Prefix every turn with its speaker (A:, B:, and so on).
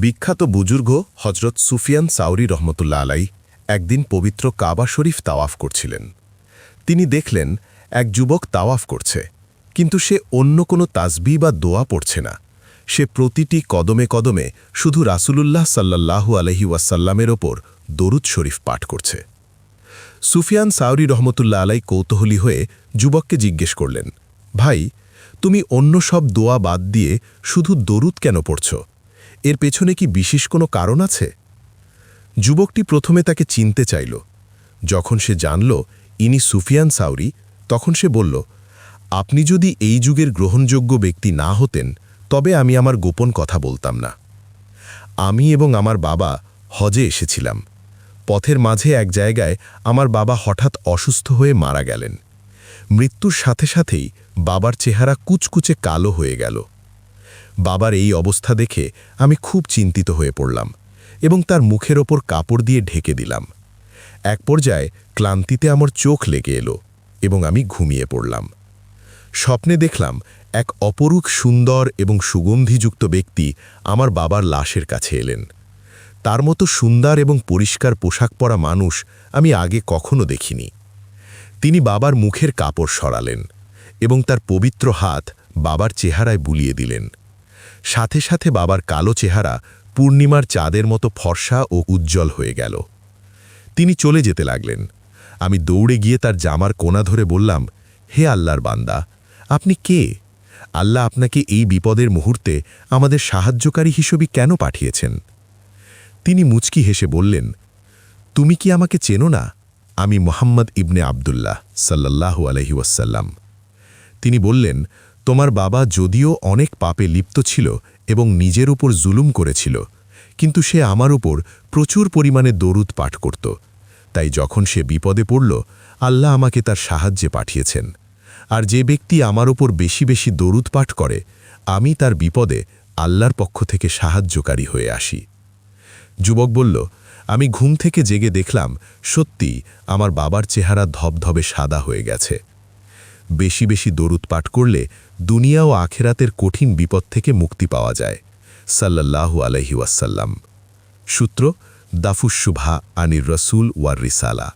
A: বিখ্যাত বুজুর্গ হজরত সুফিয়ান সাউরি রহমতুল্লাহ আলাই একদিন পবিত্র কাবা শরীফ তাওয়াফ করছিলেন। তিনি দেখলেন এক যুবক তাওয়াফ করছে, কিন্তু সে অন্য কোনো তাসবিহ বা দোয়া পড়ছে না। সে প্রতিটি কদমে কদমে শুধু রাসূলুল্লাহ সাল্লাল্লাহু আলাইহি ওয়াসাল্লামের ওপর দরুদ শরীফ পাঠ করছে। সুফিয়ান সাউরি রহমতুল্লাহ আলাই কৌতূহলী হয়ে যুবককে জিজ্ঞেস করলেন, ভাই, তুমি অন্য সব দোয়া বাদ দিয়ে শুধু দরুদ কেন পড়ছ? এর পেছনে কি বিশেষ কোনো কারণ আছে? যুবকটি প্রথমে তাকে চিনতে চাইল। যখন সে জানল ইনি সুফিয়ান সাউরি, তখন সে বলল, আপনি যদি এই যুগের গ্রহণযোগ্য ব্যক্তি না হতেন, তবে আমি আমার গোপন কথা বলতাম না। আমি এবং আমার বাবা হজে এসেছিলাম। পথের মাঝে এক জায়গায় আমার বাবা হঠাৎ অসুস্থ হয়ে মারা গেলেন। মৃত্যুর সাথে সাথেই বাবার চেহারা কুচকুচে কালো হয়ে গেল। বাবার এই অবস্থা দেখে আমি খুব চিন্তিত হয়ে পড়লাম এবং তার মুখের ওপর কাপড় দিয়ে ঢেকে দিলাম। এক পর্যায়ে ক্লান্তিতে আমার চোখ লেগে এলো এবং আমি ঘুমিয়ে পড়লাম। স্বপ্নে দেখলাম এক অপরূপ সুন্দর এবং সুগন্ধিযুক্ত ব্যক্তি আমার বাবার লাশের কাছে এলেন। তার মতো সুন্দর এবং পরিষ্কার পোশাক পরা মানুষ আমি আগে কখনো দেখিনি। তিনি বাবার মুখের কাপড় সরালেন এবং তার পবিত্র হাত বাবার চেহারায় বুলিয়ে দিলেন। সাথে সাথে বাবার কালো চেহারা পূর্ণিমার চাঁদের মতো ফর্সা ও উজ্জ্বল হয়ে গেল। তিনি চলে যেতে লাগলেন। আমি দৌড়ে গিয়ে তার জামার কোনা ধরে বললাম, হে আল্লাহর বান্দা, আপনি কে? আল্লাহ আপনাকে এই বিপদের মুহূর্তে আমাদের সাহায্যকারী হিসেবে কেন পাঠিয়েছেন? তিনি মুচকি হেসে বললেন, তুমি কি আমাকে চেনো না? আমি মুহাম্মদ ইবনে আবদুল্লাহ সাল্লাল্লাহু আলাইহি ওয়াসাল্লাম। তিনি বললেন, তোমার বাবা যদিও অনেক পাপে লিপ্ত ছিল এবং নিজের উপর জুলুম করেছিল, কিন্তু সে আমার উপর প্রচুর পরিমাণে দরুদ পাঠ করত। তাই যখন সে বিপদে পড়ল, আল্লাহ আমাকে তার সাহায্যে পাঠিয়েছেন। আর যে ব্যক্তি আমার উপর বেশি বেশি দরুদ পাঠ করে, আমি তার বিপদে আল্লাহর পক্ষ থেকে সাহায্যকারী হয়ে আসি। যুবক বলল, আমি ঘুম থেকে জেগে দেখলাম সত্যি আমার বাবার চেহারা ধবধবে সাদা হয়ে গেছে। বেশি বেশি দরুদ পাঠ করলে দুনিয়া ও আখেরাতের কঠিন বিপদ থেকে মুক্তি পাওয়া যায়। সাল্লাল্লাহু আলাইহি ওয়াসাল্লাম। সূত্র দাফুস শুভা আনির রসুল ওয়ার রিসালা।